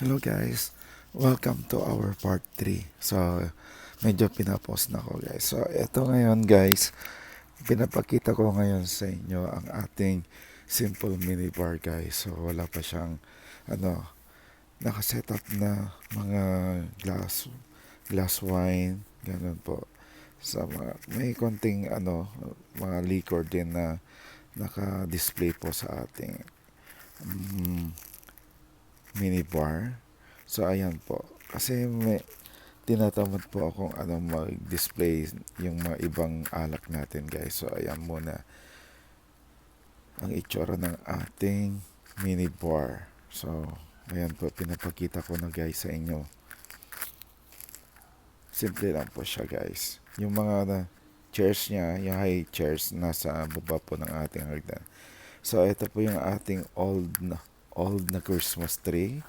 Hello guys, welcome to our part 3. So, medyo pinapost na ko guys. So, eto ngayon guys, pinapakita ko ngayon sa inyo ang ating simple minibar guys. So, wala pa siyang ano, nakaset up na mga glass wine, ganun po. Sa may konting mga liquor din na naka-display po sa ating minibar. So, ayan po. Kasi may tinatamad po akong mag-display yung mga ibang alak natin guys. So, ayan muna ang itsura ng ating minibar. So, ayan po, pinapakita ko na guys sa inyo. Simple lang po siya guys. Yung mga chairs niya, yung high chairs, nasa baba po ng ating hagdan. So, ito po yung ating old na Christmas tree.